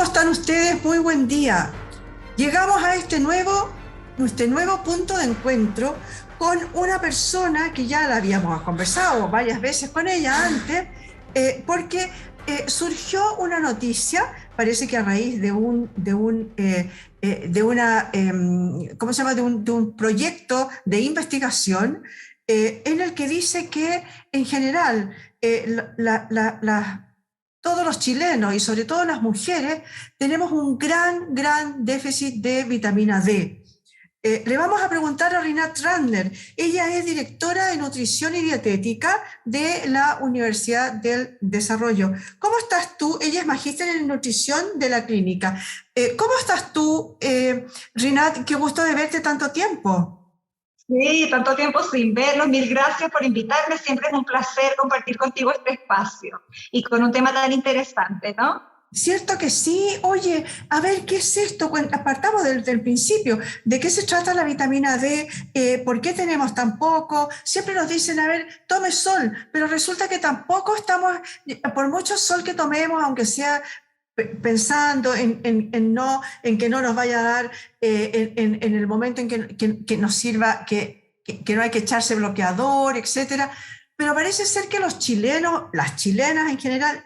están ustedes? Muy buen día. Llegamos a este nuevo punto de encuentro con una persona que ya la habíamos conversado varias veces con ella antes, porque surgió una noticia, parece que a raíz ¿cómo se llama? De un proyecto de investigación en el que dice que en general todos los chilenos y sobre todo las mujeres tenemos un gran déficit de vitamina D. Le vamos a preguntar a Rinat Randler. Ella es directora de nutrición y dietética de la Universidad del Desarrollo. ¿Cómo estás tú? Ella es magíster en nutrición de la clínica. ¿Cómo estás tú, Rinat? Qué gusto de verte tanto tiempo. Sí, tanto tiempo sin verlos. Mil gracias por invitarme. Siempre es un placer compartir contigo este espacio y con un tema tan interesante, ¿no? Cierto que sí. Oye, a ver, ¿qué es esto? Apartamos del principio. ¿De qué se trata la vitamina D? ¿Por qué tenemos tan poco? Siempre nos dicen, a ver, tome sol, pero resulta que tampoco estamos, por mucho sol que tomemos, aunque sea pensando en que no nos vaya a dar en el momento en que nos sirva, que no hay que echarse bloqueador, etcétera. Pero parece ser que los chilenos, las chilenas en general,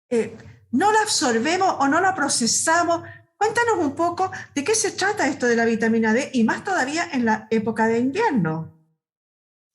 eh, no la absorbemos o no la procesamos. Cuéntanos un poco de qué se trata esto de la vitamina D y más todavía en la época de invierno.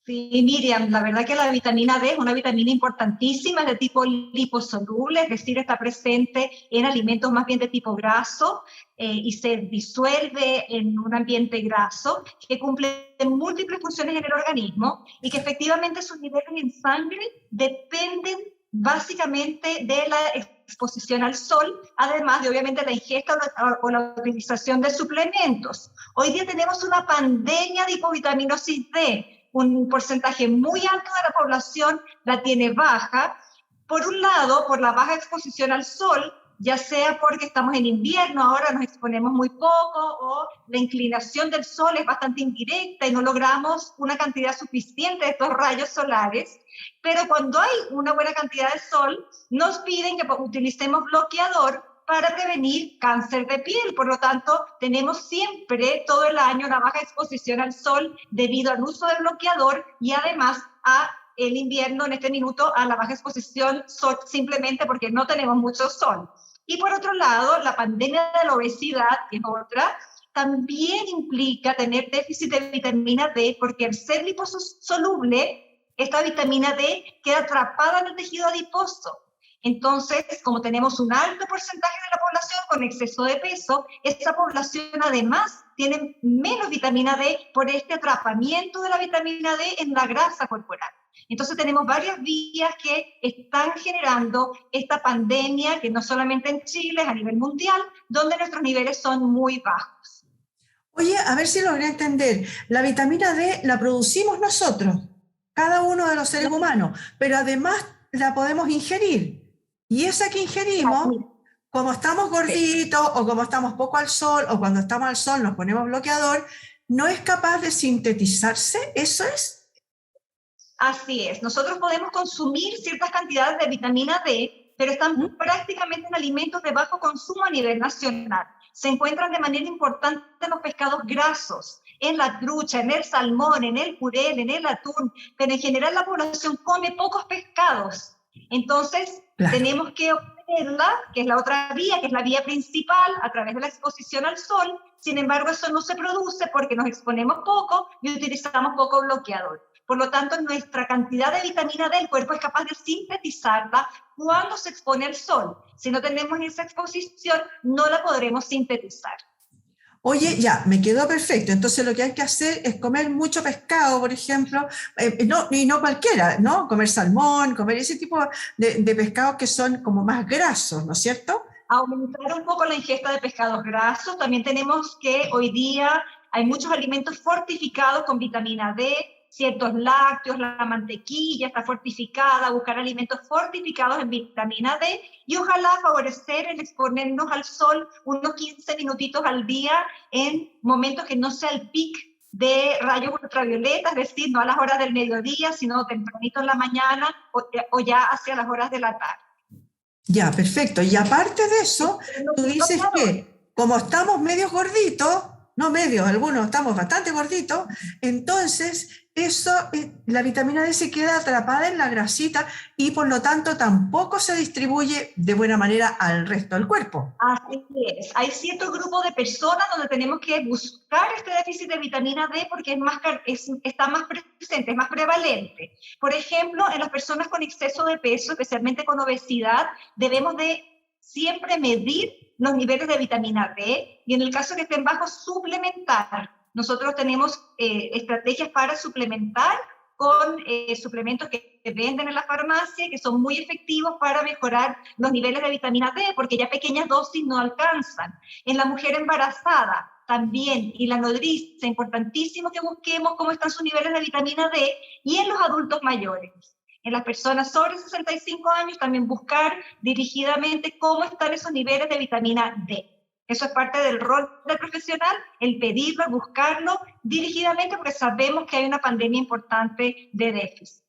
Sí, Miriam, la verdad que la vitamina D es una vitamina importantísima, es de tipo liposoluble, es decir, está presente en alimentos más bien de tipo graso y se disuelve en un ambiente graso que cumple múltiples funciones en el organismo y que efectivamente sus niveles en sangre dependen básicamente de la exposición al sol, además de obviamente la ingesta o la utilización de suplementos. Hoy día tenemos una pandemia de hipovitaminosis D. Un porcentaje muy alto de la población la tiene baja. Por un lado, por la baja exposición al sol, ya sea porque estamos en invierno, ahora nos exponemos muy poco, o la inclinación del sol es bastante indirecta y no logramos una cantidad suficiente de estos rayos solares. Pero cuando hay una buena cantidad de sol, nos piden que utilicemos bloqueador para prevenir cáncer de piel. Por lo tanto, tenemos siempre, todo el año, una baja exposición al sol debido al uso del bloqueador y además a el invierno, en este minuto, a la baja exposición sol, simplemente porque no tenemos mucho sol. Y por otro lado, la pandemia de la obesidad, que es otra, también implica tener déficit de vitamina D, porque al ser liposoluble, esta vitamina D queda atrapada en el tejido adiposo. Entonces, como tenemos un alto porcentaje de la población con exceso de peso, esa población además tiene menos vitamina D por este atrapamiento de la vitamina D en la grasa corporal. Entonces tenemos varias vías que están generando esta pandemia, que no solamente en Chile, es a nivel mundial, donde nuestros niveles son muy bajos. Oye, a ver si logré entender. La vitamina D la producimos nosotros, cada uno de los seres humanos, pero además la podemos ingerir. Y esa que ingerimos, como estamos gorditos o como estamos poco al sol o cuando estamos al sol nos ponemos bloqueador, no es capaz de sintetizarse. ¿Eso es? Así es. Nosotros podemos consumir ciertas cantidades de vitamina D, pero están prácticamente en alimentos de bajo consumo a nivel nacional. Se encuentran de manera importante en los pescados grasos, en la trucha, en el salmón, en el jurel, en el atún, pero en general la población come pocos pescados. Entonces, Claro. tenemos que obtenerla, que es la otra vía, que es la vía principal, a través de la exposición al sol. Sin embargo, eso no se produce porque nos exponemos poco y utilizamos poco bloqueador. Por lo tanto, nuestra cantidad de vitamina D, el cuerpo es capaz de sintetizarla cuando se expone al sol. Si no tenemos esa exposición, no la podremos sintetizar. Oye, ya, me quedó perfecto. Entonces lo que hay que hacer es comer mucho pescado, por ejemplo, y no cualquiera, ¿no? Comer salmón, comer ese tipo de pescados que son como más grasos, ¿no es cierto? Aumentar un poco la ingesta de pescados grasos. También tenemos que hoy día hay muchos alimentos fortificados con vitamina D, ciertos lácteos, la mantequilla está fortificada, buscar alimentos fortificados en vitamina D y ojalá favorecer el exponernos al sol unos 15 minutitos al día en momentos que no sea el pic de rayos ultravioletas, es decir, no a las horas del mediodía, sino tempranito en la mañana o ya hacia las horas de la tarde. Ya, perfecto. Y aparte de eso, tú dices Claro, que como estamos medios gorditos, no medios, algunos estamos bastante gorditos, entonces eso, la vitamina D se queda atrapada en la grasita y por lo tanto tampoco se distribuye de buena manera al resto del cuerpo. así es. Hay cierto grupo de personas donde tenemos que buscar este déficit de vitamina D porque está más presente, es más prevalente. Por ejemplo, en las personas con exceso de peso, especialmente con obesidad, debemos de siempre medir los niveles de vitamina D y en el caso que estén bajos, suplementar. Nosotros tenemos estrategias para suplementar con suplementos que venden en la farmacia, que son muy efectivos para mejorar los niveles de vitamina D, porque ya pequeñas dosis no alcanzan. En la mujer embarazada también, y la nodriza, importantísimo que busquemos cómo están sus niveles de vitamina D, y en los adultos mayores. En las personas sobre 65 años también buscar dirigidamente cómo están esos niveles de vitamina D. Eso es parte del rol del profesional, el pedirlo, buscarlo dirigidamente, porque sabemos que hay una pandemia importante de déficit.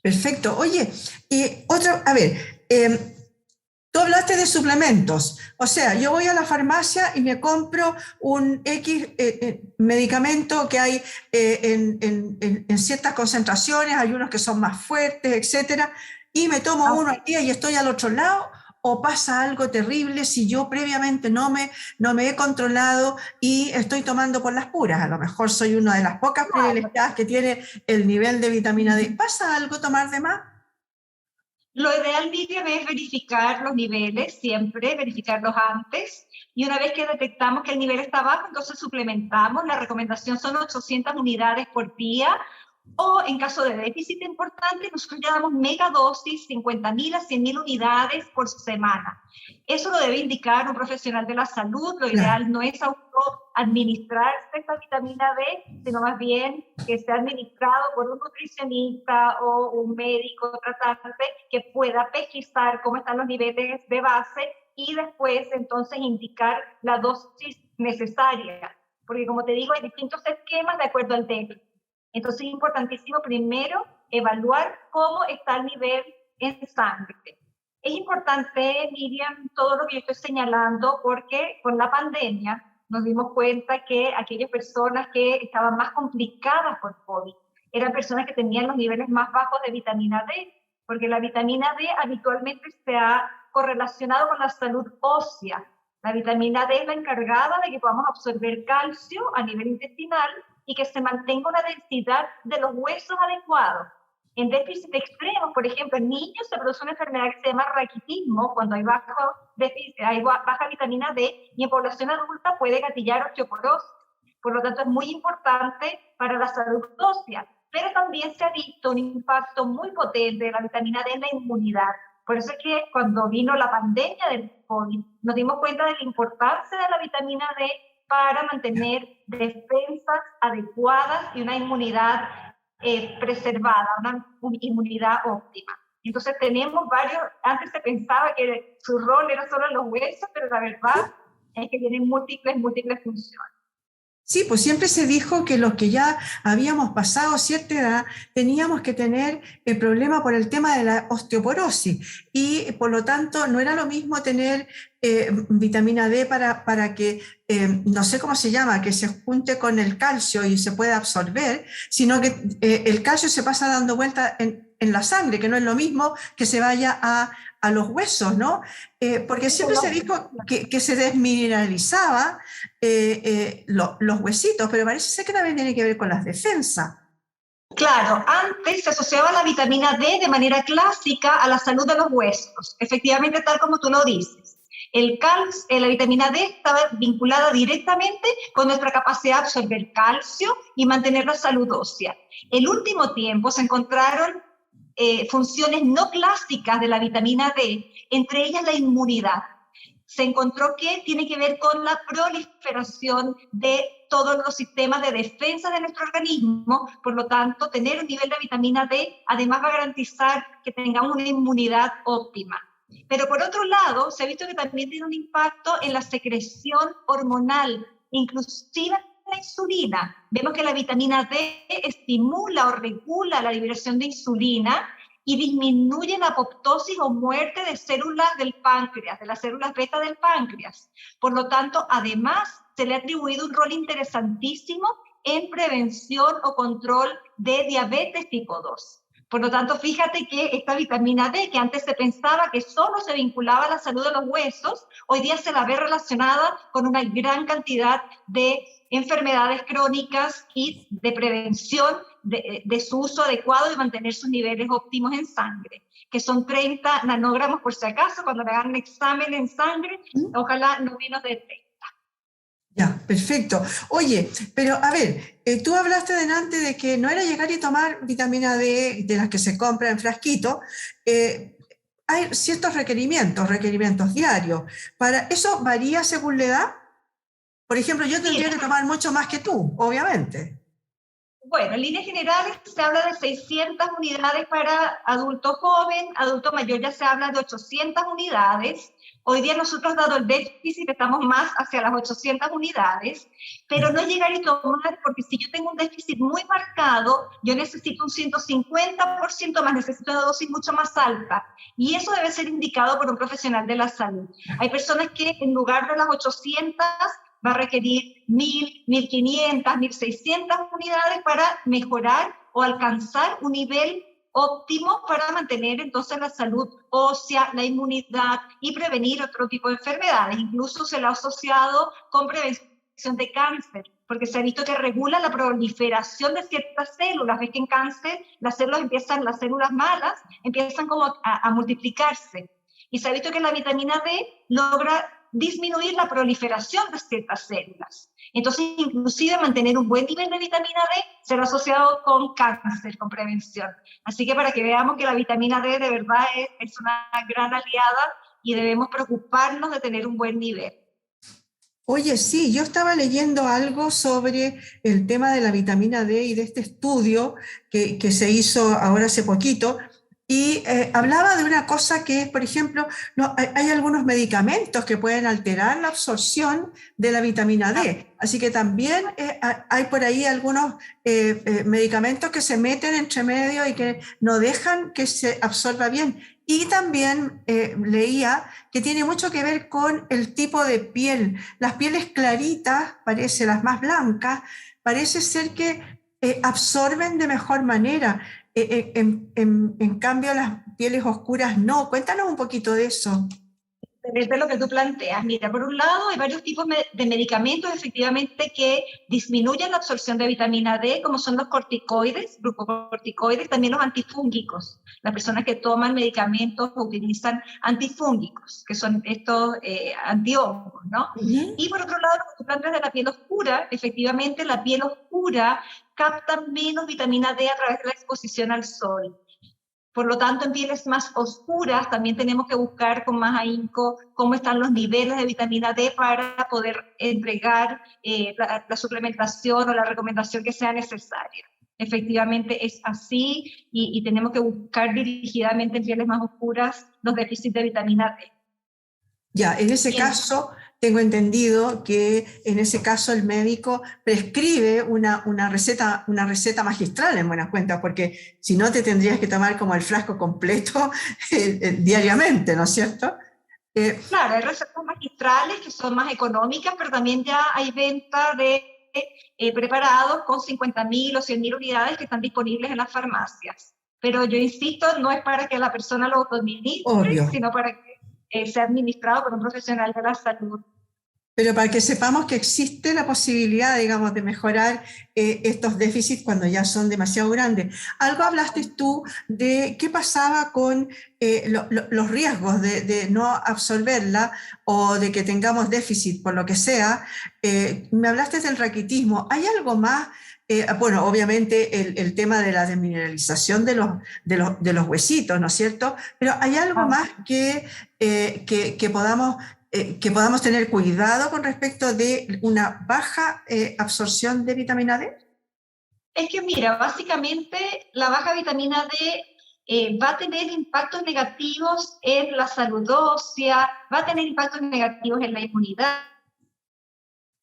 Perfecto. Oye, y otra, a ver, tú hablaste de suplementos, o sea, yo voy a la farmacia y me compro un X medicamento que hay en ciertas concentraciones, hay unos que son más fuertes, etcétera, y me tomo uno al día y estoy al otro lado, o pasa algo terrible si yo previamente no me he controlado y estoy tomando por las puras. A lo mejor soy una de las pocas privilegiadas que tiene el nivel de vitamina D. ¿Pasa algo tomar de más? Lo ideal, Miriam, es verificar los niveles, siempre verificarlos antes, y una vez que detectamos que el nivel está bajo, entonces suplementamos. La recomendación son 800 unidades por día, o en caso de déficit importante, nosotros ya damos megadosis, 50.000 a 100.000 unidades por semana. Eso lo debe indicar un profesional de la salud. Lo Claro. ideal no es autoadministrarse esta vitamina D, sino más bien que sea administrado por un nutricionista o un médico tratante que pueda pesquisar cómo están los niveles de base y después entonces indicar la dosis necesaria. Porque como te digo, hay distintos esquemas de acuerdo al déficit. Entonces es importantísimo primero evaluar cómo está el nivel en sangre. Es importante, Miriam, todo lo que yo estoy señalando, porque con la pandemia nos dimos cuenta que aquellas personas que estaban más complicadas por COVID eran personas que tenían los niveles más bajos de vitamina D, porque la vitamina D habitualmente se ha correlacionado con la salud ósea. La vitamina D es la encargada de que podamos absorber calcio a nivel intestinal y que se mantenga una densidad de los huesos adecuados. En déficit extremo, por ejemplo, en niños se produce una enfermedad que se llama raquitismo, cuando hay baja vitamina D, y en población adulta puede gatillar osteoporosis. Por lo tanto, es muy importante para la salud ósea. Pero también se ha visto un impacto muy potente de la vitamina D en la inmunidad. Por eso es que cuando vino la pandemia del COVID, nos dimos cuenta de la importancia de la vitamina D para mantener defensas adecuadas y una inmunidad preservada, una inmunidad óptima. Entonces tenemos varios, antes se pensaba que su rol era solo en los huesos, pero la verdad es que tienen múltiples funciones. Sí, pues siempre se dijo que los que ya habíamos pasado cierta edad teníamos que tener el problema por el tema de la osteoporosis y por lo tanto no era lo mismo tener vitamina D para que, no sé cómo se llama, que se junte con el calcio y se pueda absorber, sino que el calcio se pasa dando vuelta en la sangre, que no es lo mismo que se vaya a los huesos, ¿no? Porque siempre se dijo que se desmineralizaba los huesitos, pero parece ser que también tiene que ver con las defensas. Claro, antes se asociaba la vitamina D de manera clásica a la salud de los huesos, efectivamente tal como tú lo dices. La vitamina D estaba vinculada directamente con nuestra capacidad de absorber calcio y mantener la salud ósea. El último tiempo se encontraron funciones no clásicas de la vitamina D, entre ellas la inmunidad. Se encontró que tiene que ver con la proliferación de todos los sistemas de defensa de nuestro organismo, por lo tanto, tener un nivel de vitamina D además va a garantizar que tengamos una inmunidad óptima. Pero por otro lado, se ha visto que también tiene un impacto en la secreción hormonal, inclusive la insulina. Vemos que la vitamina D estimula o regula la liberación de insulina y disminuye la apoptosis o muerte de células del páncreas, de las células beta del páncreas. Por lo tanto, además, se le ha atribuido un rol interesantísimo en prevención o control de diabetes tipo 2. Por lo tanto, fíjate que esta vitamina D, que antes se pensaba que solo se vinculaba a la salud de los huesos, hoy día se la ve relacionada con una gran cantidad de enfermedades crónicas y de prevención de su uso adecuado y mantener sus niveles óptimos en sangre, que son 30 nanogramos por si acaso, cuando le hagan un examen en sangre, ojalá no menos de 30. Ya, perfecto. Oye, pero a ver, tú hablaste delante de que no era llegar y tomar vitamina D de las que se compra en frasquito. Hay ciertos requerimientos diarios. Para eso varía según la edad. Por ejemplo, yo tendría que tomar mucho más que tú, obviamente. Bueno, en líneas generales se habla de 600 unidades para adulto joven, adulto mayor ya se habla de 800 unidades. Hoy día nosotros, dado el déficit, estamos más hacia las 800 unidades, pero no llegar y tomar, porque si yo tengo un déficit muy marcado, yo necesito un 150% más, necesito una dosis mucho más alta, y eso debe ser indicado por un profesional de la salud. Hay personas que en lugar de las 800 va a requerir 1.000, 1.500, 1.600 unidades para mejorar o alcanzar un nivel óptimo para mantener entonces la salud ósea, la inmunidad y prevenir otro tipo de enfermedades. Incluso se lo ha asociado con prevención de cáncer, porque se ha visto que regula la proliferación de ciertas células. Ves que en cáncer las células malas empiezan como a multiplicarse. Y se ha visto que la vitamina D logra disminuir la proliferación de ciertas células. Entonces, inclusive mantener un buen nivel de vitamina D se lo ha asociado con cáncer, con prevención. Así que para que veamos que la vitamina D de verdad es una gran aliada y debemos preocuparnos de tener un buen nivel. Oye, sí, yo estaba leyendo algo sobre el tema de la vitamina D y de este estudio que se hizo ahora hace poquito, y hablaba de una cosa que es, por ejemplo, no, hay algunos medicamentos que pueden alterar la absorción de la vitamina D. Así que también hay por ahí algunos medicamentos que se meten entre medio y que no dejan que se absorba bien. Y también leía que tiene mucho que ver con el tipo de piel. Las pieles claritas, parece las más blancas, parece ser que absorben de mejor manera. En cambio, las pieles oscuras no. Cuéntanos un poquito de eso. Desde lo que tú planteas. Mira, por un lado hay varios tipos de medicamentos efectivamente que disminuyen la absorción de vitamina D, como son los corticoides, glucocorticoides, también los antifúngicos. Las personas que toman medicamentos utilizan antifúngicos, que son estos antihongos, ¿no? Y por otro lado, lo que tú planteas de la piel oscura, efectivamente la piel oscura capta menos vitamina D a través de la exposición al sol. Por lo tanto, en pieles más oscuras también tenemos que buscar con más ahínco cómo están los niveles de vitamina D para poder entregar la suplementación o la recomendación que sea necesaria. Efectivamente es así y tenemos que buscar dirigidamente en pieles más oscuras los déficits de vitamina D. Ya, en ese caso, tengo entendido que en ese caso el médico prescribe una receta magistral en buenas cuentas, porque si no te tendrías que tomar como el frasco completo diariamente, ¿no es cierto? Claro, hay recetas magistrales que son más económicas, pero también ya hay venta de preparados con 50.000 o 100.000 unidades que están disponibles en las farmacias. Pero yo insisto, no es para que la persona lo administre, sino para que sea administrado por un profesional de la salud. Pero para que sepamos que existe la posibilidad, digamos, de mejorar estos déficits cuando ya son demasiado grandes. Algo hablaste tú de qué pasaba con los riesgos de no absorberla o de que tengamos déficit por lo que sea. Me hablaste del raquitismo. ¿Hay algo más? Bueno, obviamente el tema de la desmineralización de los huesitos, ¿no es cierto? Pero ¿hay algo más que podamos tener cuidado con respecto de una baja absorción de vitamina D? Es que mira, básicamente la baja vitamina D va a tener impactos negativos en la salud ósea, va a tener impactos negativos en la inmunidad,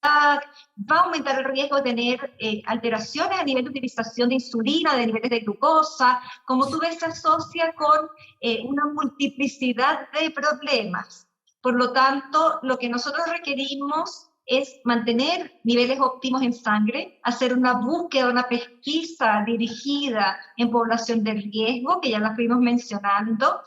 va a aumentar el riesgo de tener alteraciones a nivel de utilización de insulina, de niveles de glucosa. Como tú ves, se asocia con una multiplicidad de problemas. Por lo tanto, lo que nosotros requerimos es mantener niveles óptimos en sangre, hacer una búsqueda, una pesquisa dirigida en población de riesgo, que ya la fuimos mencionando,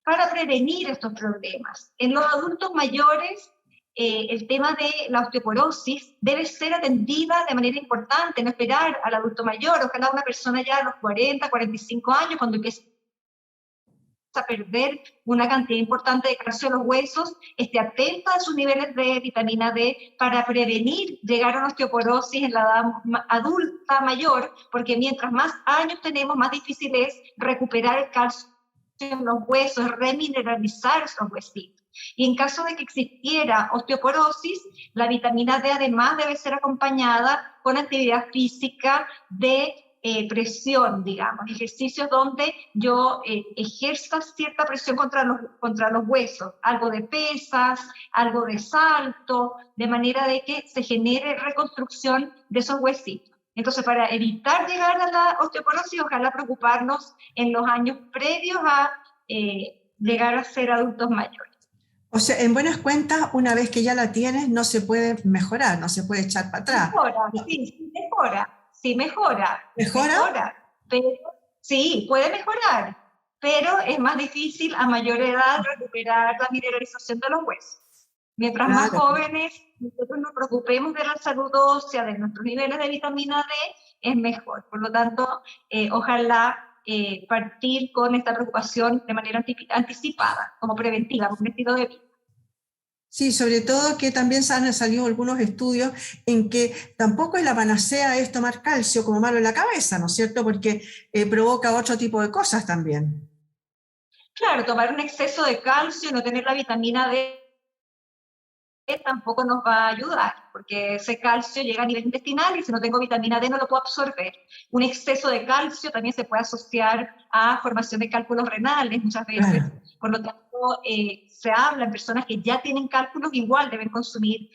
para prevenir estos problemas. En los adultos mayores, el tema de la osteoporosis debe ser atendida de manera importante, no esperar al adulto mayor. Ojalá una persona ya a los 40, 45 años, cuando empiece a perder una cantidad importante de calcio en los huesos, esté atenta a sus niveles de vitamina D para prevenir llegar a una osteoporosis en la edad adulta mayor, porque mientras más años tenemos, más difícil es recuperar el calcio en los huesos, remineralizar esos huesitos. Y en caso de que existiera osteoporosis, la vitamina D además debe ser acompañada con actividad física de presión, digamos, ejercicios donde yo ejerza cierta presión contra los huesos, algo de pesas, algo de salto, de manera de que se genere reconstrucción de esos huesitos. Entonces, para evitar llegar a la osteoporosis, ojalá preocuparnos en los años previos a llegar a ser adultos mayores. O sea, en buenas cuentas, una vez que ya la tienes, no se puede mejorar, no se puede echar para atrás. Mejora, sí mejora. Sí, mejora. ¿Mejora? Pero, sí, puede mejorar, pero es más difícil a mayor edad recuperar la mineralización de los huesos. Mientras más jóvenes nosotros nos preocupemos de la salud ósea, de nuestros niveles de vitamina D, es mejor. Por lo tanto, ojalá partir con esta preocupación de manera anticipada, como preventiva, como un estilo de vida. Sí, sobre todo que también han salido algunos estudios en que tampoco es la panacea es tomar calcio como malo en la cabeza, ¿no es cierto? Porque provoca otro tipo de cosas también. Claro, tomar un exceso de calcio y no tener la vitamina D tampoco nos va a ayudar, porque ese calcio llega a nivel intestinal y si no tengo vitamina D no lo puedo absorber. Un exceso de calcio también se puede asociar a formación de cálculos renales muchas veces. Claro. Por lo tanto, se habla en personas que ya tienen cálculos, igual deben consumir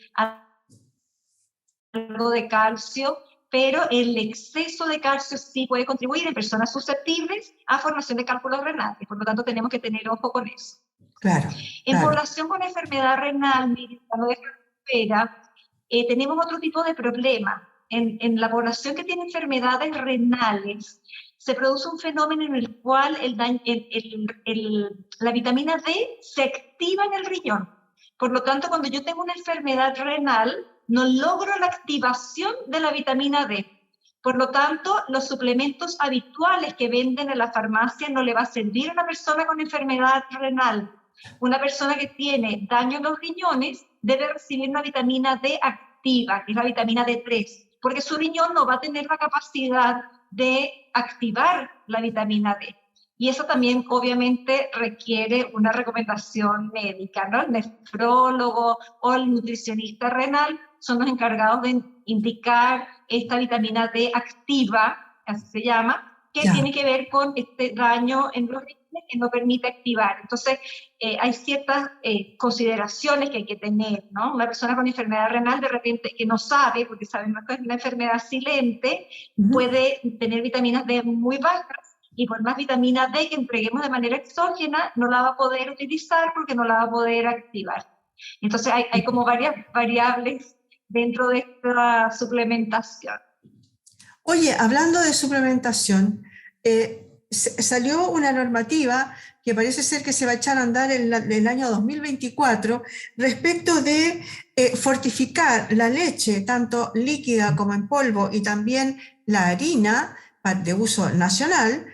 algo de calcio, pero el exceso de calcio sí puede contribuir en personas susceptibles a formación de cálculos renales. Por lo tanto, tenemos que tener ojo con eso. Claro, en población con enfermedad renal, no deja espera, tenemos otro tipo de problema. En la población que tiene enfermedades renales, se produce un fenómeno en el cual la vitamina D se activa en el riñón. Por lo tanto, cuando yo tengo una enfermedad renal, no logro la activación de la vitamina D. Por lo tanto, los suplementos habituales que venden en la farmacia no le va a servir a una persona con enfermedad renal. Una persona que tiene daño en los riñones debe recibir una vitamina D activa, que es la vitamina D3, porque su riñón no va a tener la capacidad de activar la vitamina D. Y eso también obviamente requiere una recomendación médica, ¿no? El nefrólogo o el nutricionista renal son los encargados de indicar esta vitamina D activa, así se llama, que tiene que ver con este daño en los riñones que no permite activar. Entonces, hay ciertas consideraciones que hay que tener, ¿no? Una persona con enfermedad renal, de repente, que no sabe, porque sabemos que es una enfermedad silente, puede tener vitaminas D muy bajas, y por más vitamina D que entreguemos de manera exógena, no la va a poder utilizar porque no la va a poder activar. Entonces, hay como varias variables dentro de esta suplementación. Oye, hablando de suplementación, salió una normativa que parece ser que se va a echar a andar en el año 2024 respecto de fortificar la leche, tanto líquida como en polvo, y también la harina de uso nacional,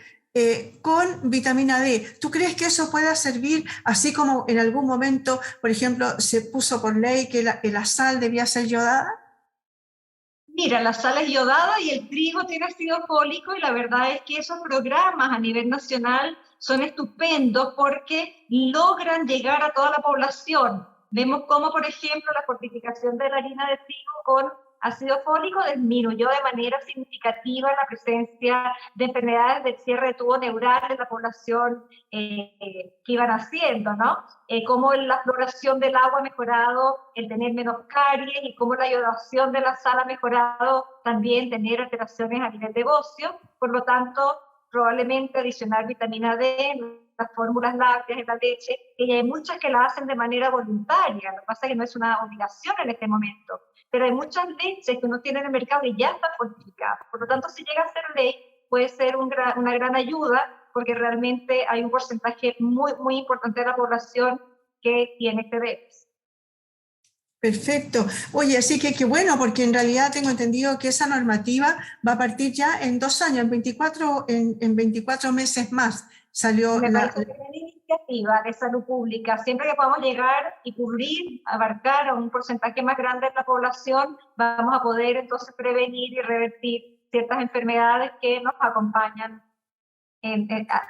con vitamina D. ¿Tú crees que eso pueda servir, así como en algún momento, por ejemplo, se puso por ley que la sal debía ser yodada? Mira, la sal es yodada y el trigo tiene ácido fólico, y la verdad es que esos programas a nivel nacional son estupendos porque logran llegar a toda la población. Vemos cómo, por ejemplo, la fortificación de la harina de trigo con ácido fólico, disminuyó de manera significativa la presencia de enfermedades del cierre de tubo neural en la población que iban haciendo, ¿no? Cómo la fluoración del agua ha mejorado el tener menos caries y cómo la iodación de la sal ha mejorado también tener alteraciones a nivel de bocio. Por lo tanto, probablemente adicionar vitamina D en las fórmulas lácteas, en la leche, que ya hay muchas que la hacen de manera voluntaria, lo que pasa es que no es una obligación en este momento, pero hay muchas leches que uno tiene en el mercado y ya están fortificadas. Por lo tanto, si llega a ser ley, puede ser una gran ayuda, porque realmente hay un porcentaje muy, muy importante de la población que tiene este déficit. Perfecto. Oye, así que qué bueno, porque en realidad tengo entendido que esa normativa va a partir ya en 2 años, en 24 meses más salió Me la... parece que es una iniciativa de salud pública. Siempre que podamos llegar y cubrir, abarcar a un porcentaje más grande de la población, vamos a poder entonces prevenir y revertir ciertas enfermedades que nos acompañan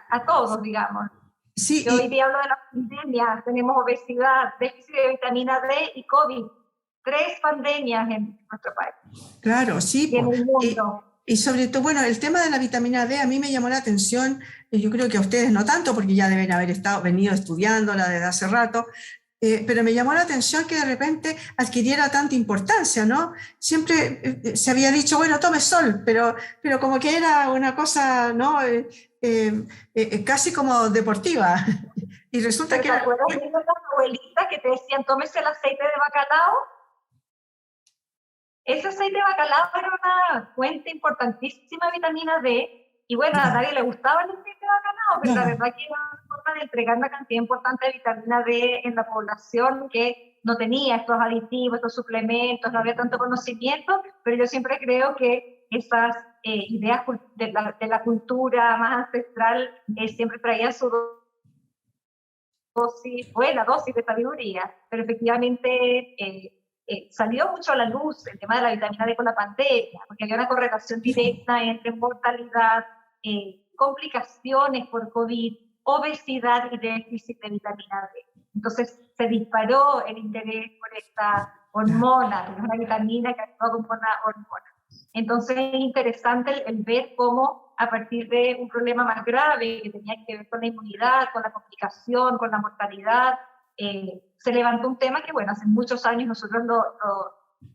a todos, digamos. Sí, Yo hoy día hablo de la pandemia, tenemos obesidad, déficit de vitamina D y COVID. 3 pandemias en nuestro país. claro, sí. Y en el mundo. Y sobre todo, bueno, el tema de la vitamina D a mí me llamó la atención, y yo creo que a ustedes no tanto, porque ya deben haber venido estudiándola desde hace rato, pero me llamó la atención que de repente adquiriera tanta importancia, ¿no? Siempre se había dicho, bueno, tome sol, pero como que era una cosa, ¿no? Casi como deportiva. Y resulta ¿Pero que te era... acuerdas de las abuelitas que te decían, tómese el aceite de bacalao? Ese aceite de bacalao era una fuente importantísima de vitamina D, y bueno, a nadie le gustaba el aceite de bacalao, pero la No. verdad que era una forma de entregar una cantidad importante de vitamina D en la población que no tenía estos aditivos, estos suplementos, no había tanto conocimiento, pero yo siempre creo que esas ideas de la cultura más ancestral siempre traían su dosis, buena dosis de sabiduría, pero efectivamente salió mucho a la luz el tema de la vitamina D con la pandemia, porque había una correlación directa entre mortalidad, complicaciones por COVID, obesidad y déficit de vitamina D. Entonces se disparó el interés por esta hormona, que es una vitamina que actúa como una hormona. Entonces es interesante el ver cómo a partir de un problema más grave que tenía que ver con la inmunidad, con la complicación, con la mortalidad, se levantó un tema que, bueno, hace muchos años nosotros lo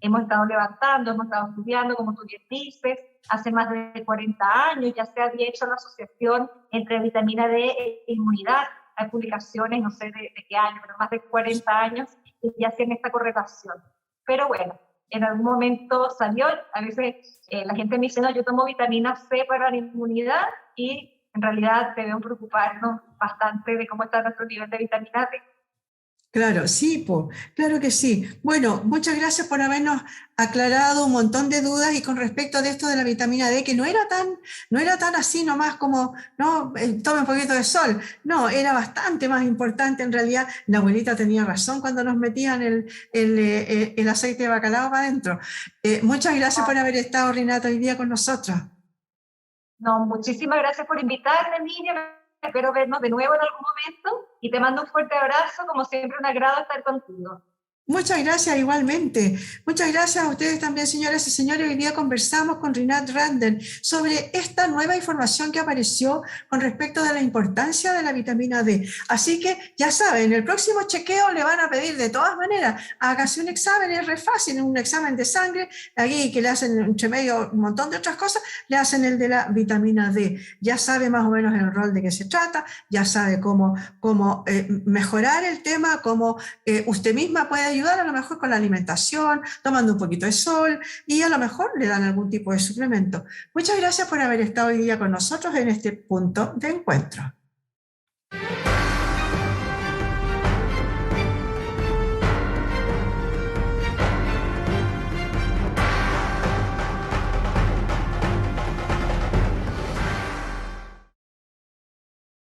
hemos estado levantando, hemos estado estudiando, como tú bien dices, hace más de 40 años ya se había hecho la asociación entre vitamina D e inmunidad. Hay publicaciones, no sé de qué año, pero más de 40 años que ya hacen esta correlación. Pero bueno, en algún momento salió, a veces la gente me dice, no, yo tomo vitamina C para la inmunidad, y en realidad debemos preocuparnos bastante de cómo está nuestro nivel de vitamina D. Claro, sí, claro que sí. Bueno, muchas gracias por habernos aclarado un montón de dudas y con respecto de esto de la vitamina D, que no era tan así nomás como, no, tome un poquito de sol. No, era bastante más importante en realidad. La abuelita tenía razón cuando nos metían el aceite de bacalao para adentro. Muchas gracias por haber estado, Renata, hoy día con nosotros. No, muchísimas gracias por invitarme, Miriam. Espero vernos de nuevo en algún momento y te mando un fuerte abrazo. Como siempre, un agrado estar contigo. Muchas gracias igualmente. Muchas gracias a ustedes también, señoras y señores. Hoy día conversamos con Rinat Randen sobre esta nueva información que apareció con respecto de la importancia de la vitamina D. Así que ya saben, el próximo chequeo le van a pedir de todas maneras, hágase un examen, es re fácil, un examen de sangre, aquí que le hacen entre medio un montón de otras cosas, le hacen el de la vitamina D. Ya sabe más o menos el rol de qué se trata, ya sabe cómo mejorar el tema, cómo usted misma puede ayudar a lo mejor con la alimentación, tomando un poquito de sol, y a lo mejor le dan algún tipo de suplemento. Muchas gracias por haber estado hoy día con nosotros en este punto de encuentro.